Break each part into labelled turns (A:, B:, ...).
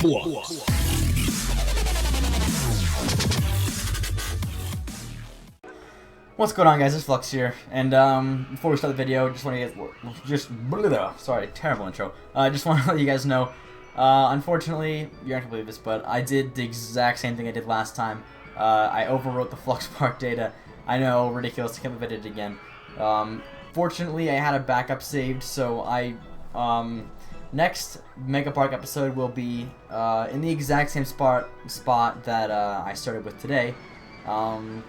A: Flux.
B: What's going on, guys? It's Flux here, and before we start the video, just want to get sorry, terrible intro. Just want to let you guys know. Unfortunately, you aren't gonna believe this, but I did the exact same thing I did last time. I overwrote the FLUXpark data. I know, ridiculous. I can't believe I did it again. Fortunately, I had a backup saved, so next MegaPark episode will be in the exact same spot that I started with today.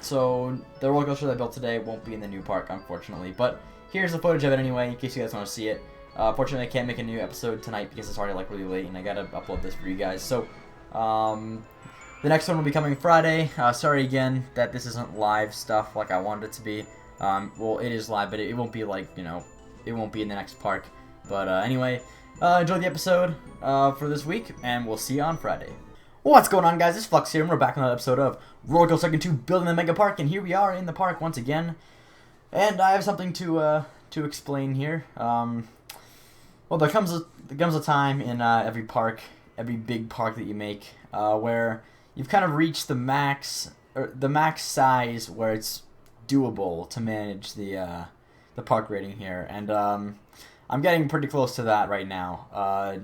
B: So the roller coaster that I built today won't be in the new park, unfortunately. But here's the footage of it anyway, in case you guys want to see it. Fortunately, I can't make a new episode tonight because it's already like really late, and I gotta upload this for you guys. So the next one will be coming Friday. Sorry again that this isn't live stuff like I wanted it to be. Well, it is live, but it won't be like, you know, it won't be in the next park. But anyway, enjoy the episode for this week, and we'll see you on Friday. What's going on, guys? It's Flux here, and we're back on another episode of Rollercoaster 2 Building the MegaPark, and here we are in the park once again. And I have something to explain here. Well, there comes a time in every park, every big park that you make, where you've kind of reached the max size where it's doable to manage the park rating here, and I'm getting pretty close to that right now.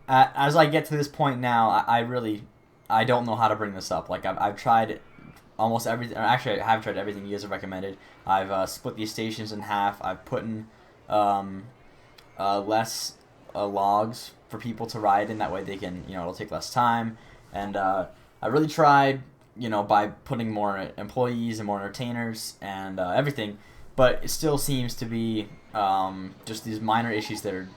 B: As I get to this point now, I don't know how to bring this up. Like, I've tried almost everything. Or actually, I have tried everything you guys have recommended. I've split these stations in half. I've put in less logs for people to ride in. That way they can, you know, it'll take less time. And I really tried, you know, by putting more employees and more entertainers and everything. But it still seems to be just these minor issues that are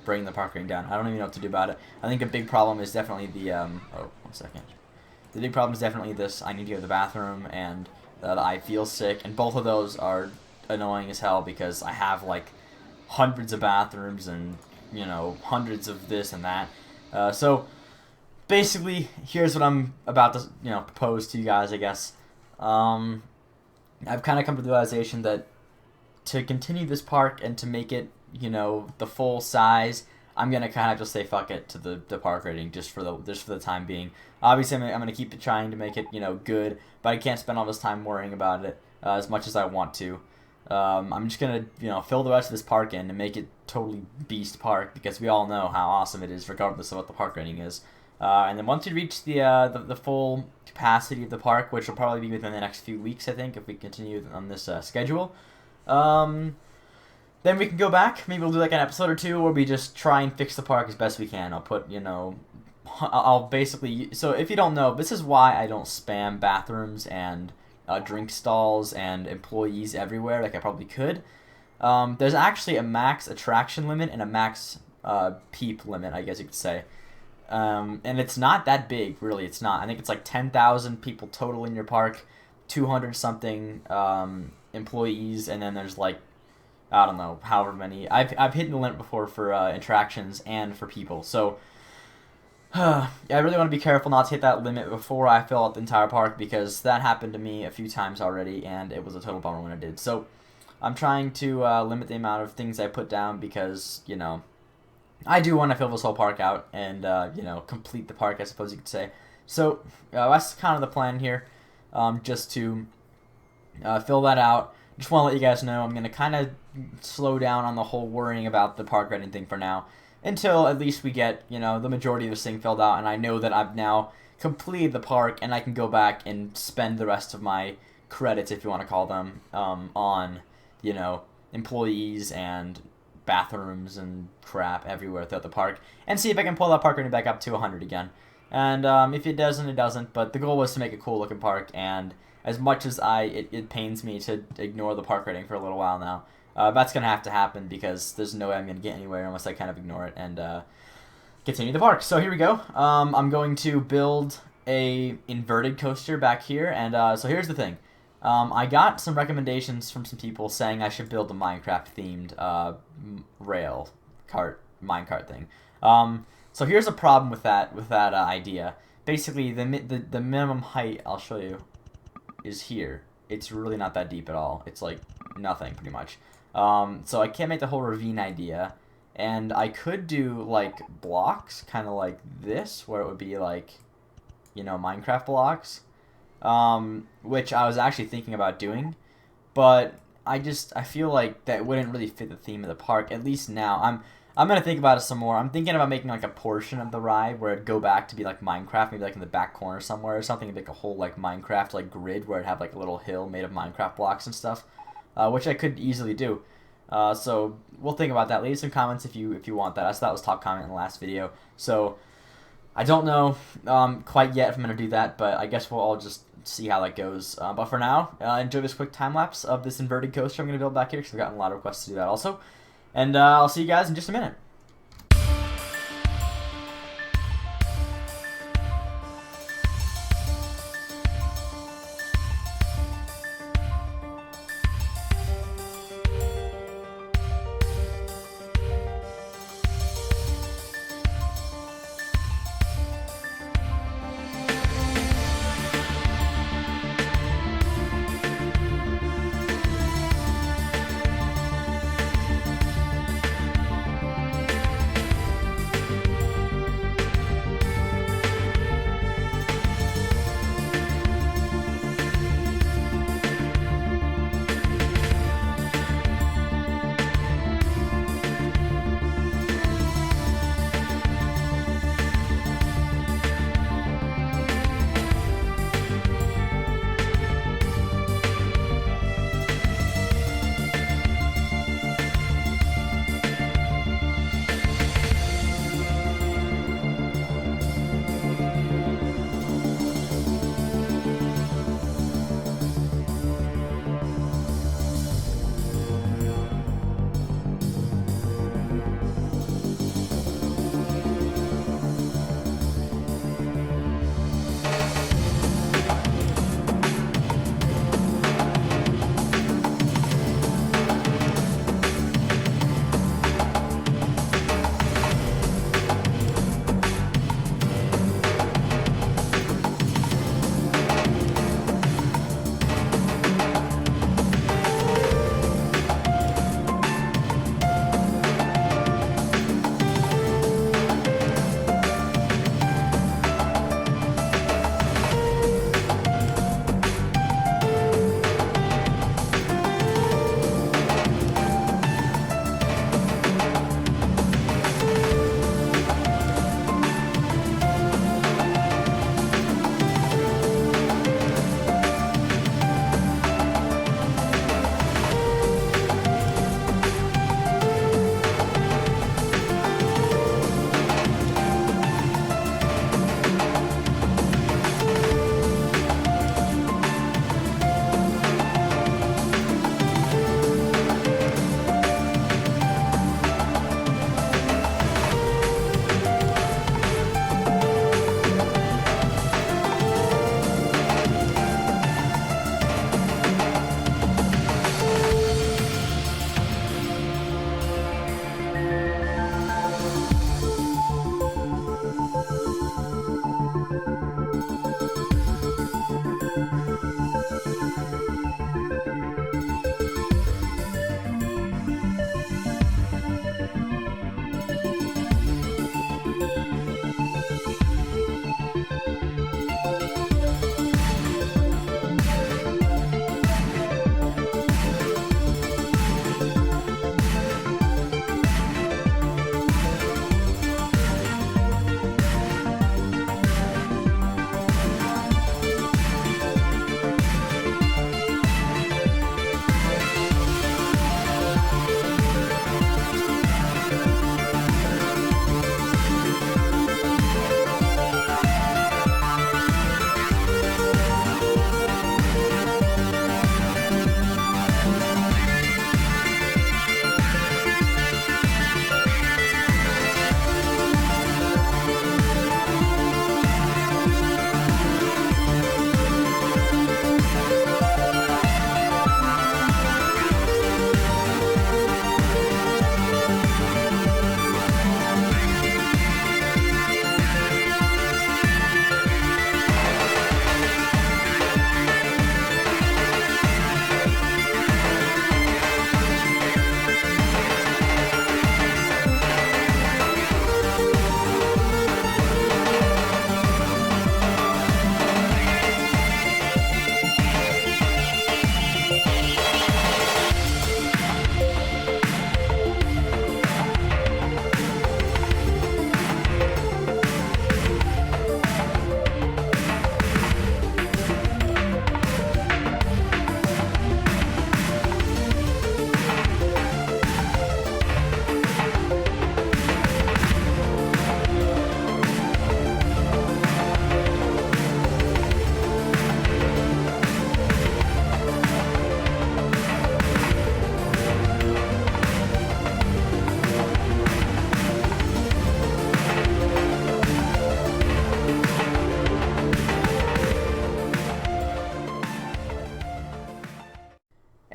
B: bringing the park rating down. I don't even know what to do about it. I think a big problem is definitely the oh, 1 second. The big problem is definitely this: I need to go to the bathroom, and I feel sick, and both of those are annoying as hell because I have like hundreds of bathrooms and, you know, hundreds of this and that. So basically, here's what I'm about to, you know, propose to you guys, I guess. I've kind of come to the realization that to continue this park and to make it, you know, the full size, I'm gonna kind of just say fuck it to the park rating just for the time being. Obviously, I'm gonna keep trying to make it, you know, good, but I can't spend all this time worrying about it as much as I want to. I'm just gonna, you know, fill the rest of this park in and make it totally beast park because we all know how awesome it is, regardless of what the park rating is. And then once we reach the full capacity of the park, which will probably be within the next few weeks, I think, if we continue on this schedule. Then we can go back. Maybe we'll do like an episode or two where we just try and fix the park as best we can. I'll put, you know, I'll basically... So if you don't know, this is why I don't spam bathrooms and drink stalls and employees everywhere like I probably could. There's actually a max attraction limit and a max peep limit, I guess you could say. And it's not that big, really. It's not. I think it's like 10,000 people total in your park, 200-something employees, and then there's like, I don't know, however many. I've hit the limit before for attractions and for people. So I really want to be careful not to hit that limit before I fill out the entire park, because that happened to me a few times already, and it was a total bummer when I did. So I'm trying to limit the amount of things I put down because, you know, I do want to fill this whole park out and, you know, complete the park, I suppose you could say. So that's kind of the plan here, just to fill that out. Just want to let you guys know I'm going to kind of slow down on the whole worrying about the park rating thing for now, until at least we get, you know, the majority of this thing filled out, and I know that I've now completed the park, and I can go back and spend the rest of my credits, if you want to call them, on, you know, employees and bathrooms and crap everywhere throughout the park, and see if I can pull that park rating back up to 100 again. And if it doesn't, it doesn't, but the goal was to make a cool looking park, and as much as it pains me to ignore the park rating for a little while now, that's going to have to happen because there's no way I'm going to get anywhere unless I kind of ignore it and continue the park. So here we go. I'm going to build a inverted coaster back here, and so here's the thing. I got some recommendations from some people saying I should build a Minecraft-themed rail cart, minecart thing. So here's a problem with that idea. Basically, the minimum height, I'll show you, is here. It's really not that deep at all. It's like nothing, pretty much. So I can't make the whole ravine idea, And I could do like blocks, kind of like this, where it would be like, you know, Minecraft blocks, which I was actually thinking about doing, but I feel like that wouldn't really fit the theme of the park. At least now, I'm gonna think about it some more. I'm thinking about making like a portion of the ride where it'd go back to be like Minecraft, maybe like in the back corner somewhere or something, like a whole like Minecraft like grid where it'd have like a little hill made of Minecraft blocks and stuff, which I could easily do. So we'll think about that. Leave some comments if you want that. That was top comment in the last video. So I don't know quite yet if I'm going to do that, but I guess we'll all just see how that goes. But for now, enjoy this quick time-lapse of this inverted coaster I'm going to build back here, because I've gotten a lot of requests to do that also. And I'll see you guys in just a minute.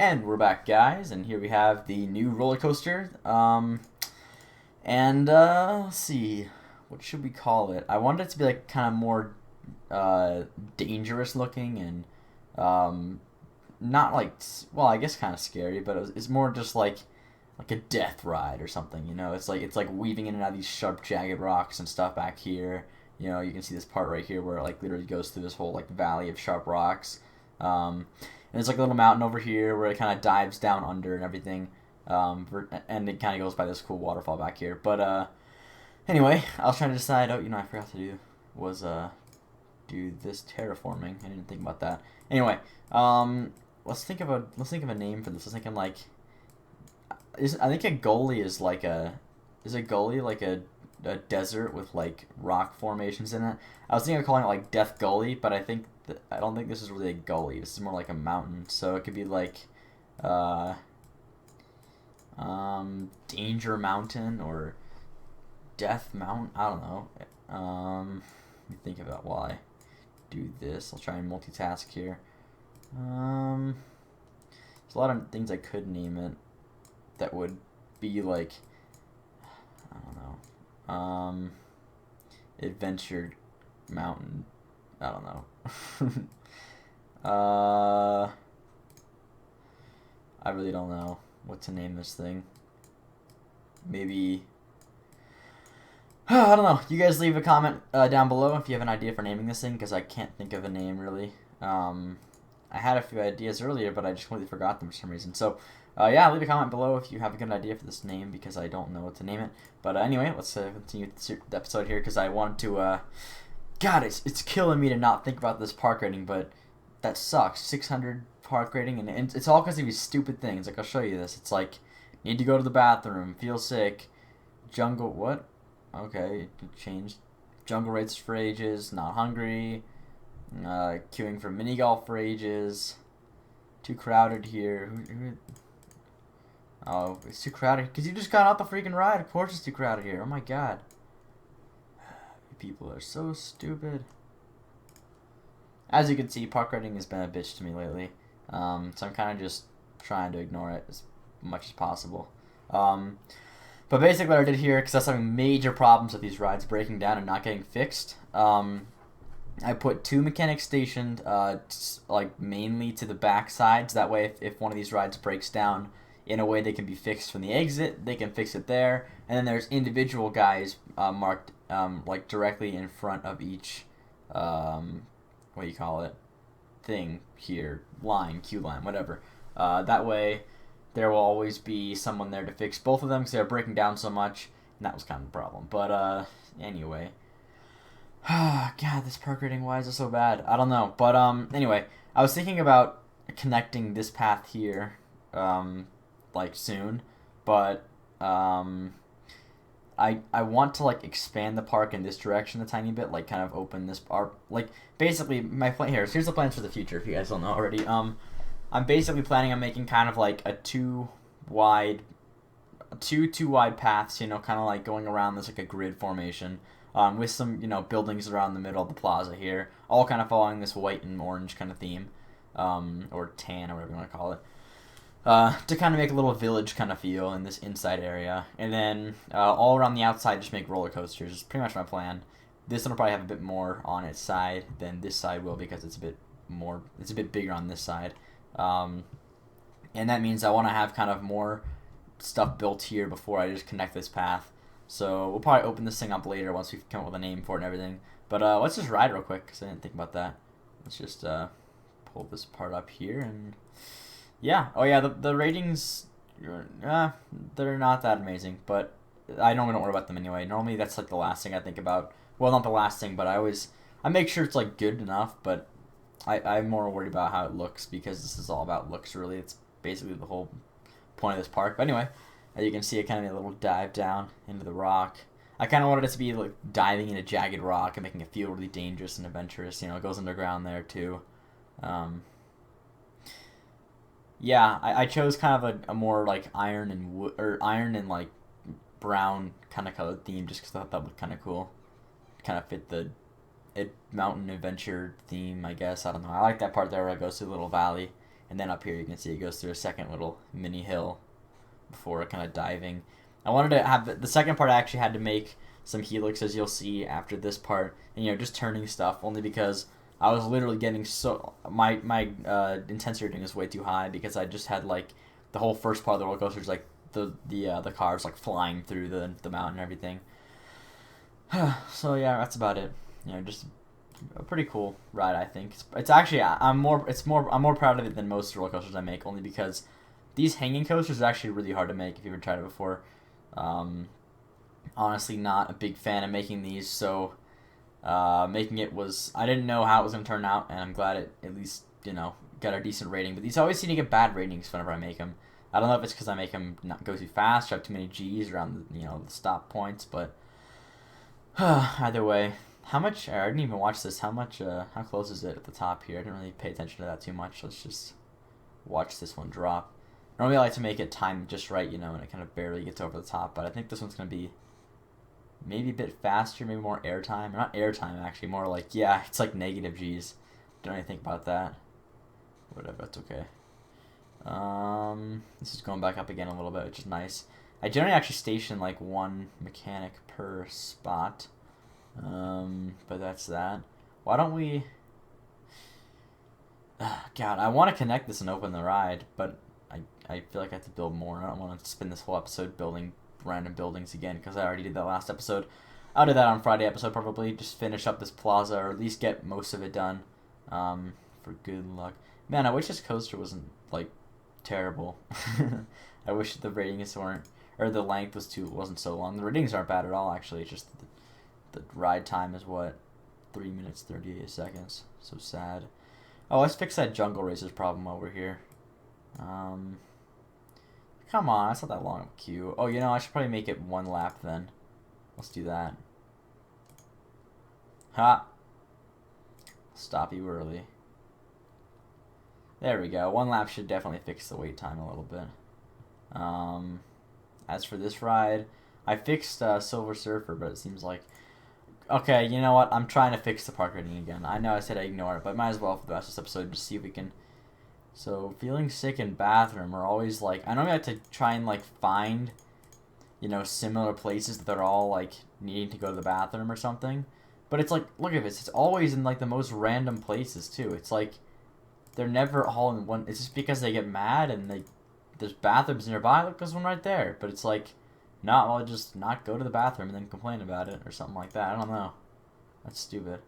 B: And we're back, guys, and here we have the new roller coaster. Let's see, what should we call it? I wanted it to be like kind of more dangerous looking and not like, well, I guess kind of scary, but it's more just like a death ride or something. You know, it's like weaving in and out of these sharp, jagged rocks and stuff back here. You know, you can see this part right here where it like literally goes through this whole like valley of sharp rocks. And there's like a little mountain over here where it kind of dives down under and everything. And it kind of goes by this cool waterfall back here. But anyway, I was trying to decide. Oh, you know, I forgot to do was do this terraforming. I didn't think about that. Anyway, let's think of a name for this. I was thinking like, I think a gully is like a gully like a desert with like rock formations in it. I was thinking of calling it like Death Gully, but I don't think this is really a gully. This is more like a mountain. So it could be like Danger Mountain or Death Mountain. I don't know. Let me think about while I do this. I'll try and multitask here. There's a lot of things I could name it that would be like, I don't know, Adventure Mountain. I don't know. I really don't know what to name this thing. Maybe, I don't know. You guys leave a comment down below if you have an idea for naming this thing, because I can't think of a name really. I had a few ideas earlier, but I just completely forgot them for some reason. So, yeah, leave a comment below if you have a good idea for this name, because I don't know what to name it. But anyway, let's continue the episode here, because I wanted to, God, it's killing me to not think about this park rating, but that sucks. 600 park rating, and it's all because of these stupid things. Like, I'll show you this. It's like, need to go to the bathroom, feel sick, jungle, what? Okay, it changed. Jungle rates for ages, not hungry, queuing for mini golf for ages, too crowded here. Oh, it's too crowded, because you just got out the freaking ride. Of course it's too crowded here. Oh my god. People are so stupid. As you can see, park rating has been a bitch to me lately. So I'm kind of just trying to ignore it as much as possible. But basically what I did here, because I was having major problems with these rides breaking down and not getting fixed, I put 2 mechanics stationed, like mainly to the back sides. That way, if one of these rides breaks down in a way they can be fixed from the exit, they can fix it there. And then there's individual guys marked like directly in front of each, what do you call it, thing here, line, queue line, whatever. That way, there will always be someone there to fix both of them because they're breaking down so much, and that was kind of the problem. But anyway. God, this park rating, why is it so bad? I don't know. But anyway, I was thinking about connecting this path here, like soon, but I want to like expand the park in this direction a tiny bit, like kind of open this park. Like basically, my plan here. Here's the plans for the future. If you guys don't know already, I'm basically planning on making kind of like a two wide paths. You know, kind of like going around this like a grid formation. With some, you know, buildings around the middle of the plaza here, all kind of following this white and orange kind of theme, or tan, or whatever you want to call it, to kind of make a little village kind of feel in this inside area. And then all around the outside, just make roller coasters. Is pretty much my plan. This one will probably have a bit more on its side than this side will, because it's a bit bigger on this side. And that means I want to have kind of more stuff built here before I just connect this path. So we'll probably open this thing up later once we come up with a name for it and everything. But let's just ride real quick, because I didn't think about that. Let's just pull this part up here, and yeah. Oh yeah, the ratings, they're not that amazing, but I normally don't worry about them anyway. Normally that's like the last thing I think about. Well, not the last thing, but I make sure it's like good enough, but I'm more worried about how it looks, because this is all about looks really. It's basically the whole point of this park. But anyway, as you can see, it kind of made a little dive down into the rock. I kind of wanted it to be like diving into jagged rock and making it feel really dangerous and adventurous. You know, it goes underground there too. Yeah, I chose kind of a more like iron and wood, or iron and like brown kind of colored theme, just because I thought that looked kind of cool. Kind of fit the mountain adventure theme, I guess. I don't know. I like that part there where it goes through a little valley, And then up here you can see it goes through a second little mini hill before kind of diving. I wanted to have the second part. I actually had to make some helixes, you'll see after this part, and just turning stuff, only because I was literally getting so my intensity rating is way too high, because I just had like the whole first part of the roller coaster is like the cars like flying through the mountain and everything. So yeah, that's about it. Just a pretty cool ride, I think. It's actually I'm more proud of it than most roller coasters I make, only because these hanging coasters are actually really hard to make if you've ever tried it before. Honestly, not a big fan of making these, so making it I didn't know how it was going to turn out, and I'm glad it at least, got a decent rating. But these always seem to get bad ratings whenever I make them. I don't know if it's because I make them not go too fast or have too many G's around the stop points, but either way. How much? I didn't even watch this. How close is it at the top here? I didn't really pay attention to that too much. Let's just watch this one drop. Normally I like to make it timed just right, and it kind of barely gets over the top, but I think this one's going to be maybe a bit faster, maybe more airtime. Or not airtime, actually, more like, yeah, it's like negative G's. Don't really think about that. Whatever, that's okay. This is going back up again a little bit, which is nice. I generally actually station like one mechanic per spot. But that's that. Why don't we... God, I want to connect this and open the ride, but I feel like I have to build more. I don't want to spend this whole episode building random buildings again, because I already did that last episode. I'll do that on Friday episode, probably. Just finish up this plaza, or at least get most of it done. For good luck. Man, I wish this coaster wasn't, like, terrible. I wish the ratings weren't... Or the length wasn't so long. The ratings aren't bad at all, actually. It's just the ride time is, what? 3 minutes, 38 seconds. So sad. Oh, let's fix that jungle racers problem while we're here. Come on, that's not that long of a queue. Oh, I should probably make it one lap then. Let's do that. Ha! Stop you early. There we go. One lap should definitely fix the wait time a little bit. As for this ride, I fixed Silver Surfer, but it seems like... Okay, you know what? I'm trying to fix the park rating again. I know I said I ignore it, but might as well for the rest of this episode to see if we can... So, feeling sick in bathroom are always like... I normally have to try and like find, similar places that are all like needing to go to the bathroom or something. But it's like, look at this. It's always in like the most random places too. It's like they're never all in one. It's just because they get mad and there's bathrooms nearby. Look, there's one right there. But it's like, I'll just not go to the bathroom and then complain about it or something like that. I don't know. That's stupid.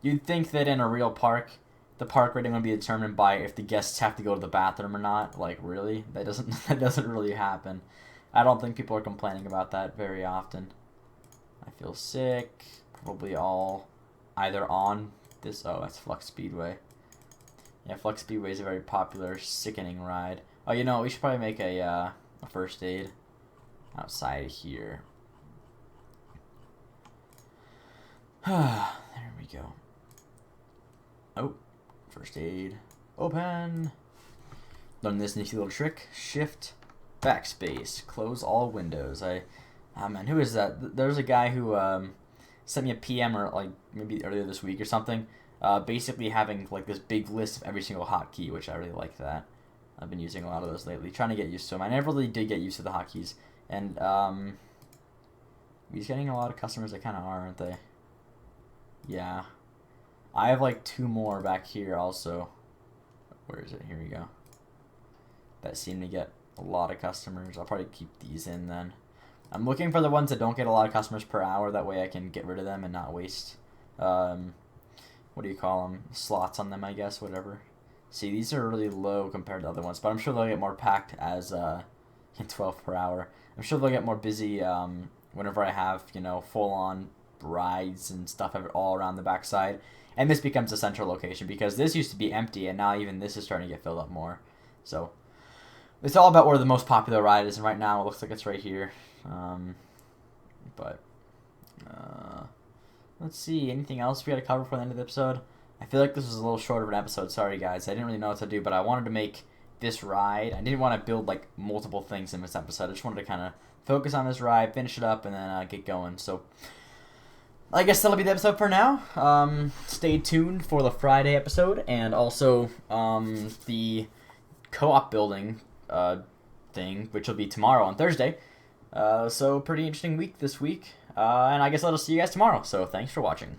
B: You'd think that in a real park, the park rating would be determined by if the guests have to go to the bathroom or not. Like, really? That doesn't really happen. I don't think people are complaining about that very often. I feel sick. Probably all either on this... Oh, that's Flux Speedway. Yeah, Flux Speedway is a very popular, sickening ride. Oh, we should probably make a first aid outside of here. There we go. Oh, first aid. Open. Learn this nifty little trick. Shift, backspace, close all windows. Man, who is that? There's a guy who sent me a PM or like maybe earlier this week or something. Basically having like this big list of every single hotkey, which I really like that. I've been using a lot of those lately, trying to get used to them. I never really did get used to the hotkeys, and he's getting a lot of customers that kind of are, aren't they? Yeah. I have like 2 more back here also. Where is it? Here we go. That seem to get a lot of customers. I'll probably keep these in then. I'm looking for the ones that don't get a lot of customers per hour. That way I can get rid of them and not waste, what do you call them? Slots on them, I guess, whatever. See, these are really low compared to other ones, but I'm sure they'll get more packed as 12 per hour. I'm sure they'll get more busy whenever I have, full-on rides and stuff all around the backside. And this becomes a central location because this used to be empty, and now even this is starting to get filled up more. So it's all about where the most popular ride is, and right now it looks like it's right here. Let's see, anything else we got to cover for the end of the episode? I feel like this was a little short of an episode. Sorry, guys. I didn't really know what to do, but I wanted to make this ride. I didn't want to build like multiple things in this episode. I just wanted to kind of focus on this ride, finish it up, and then get going. So I guess that'll be the episode for now. Stay tuned for the Friday episode and also the co-op building thing, which will be tomorrow on Thursday. So pretty interesting week this week. And I guess I'll see you guys tomorrow. So thanks for watching.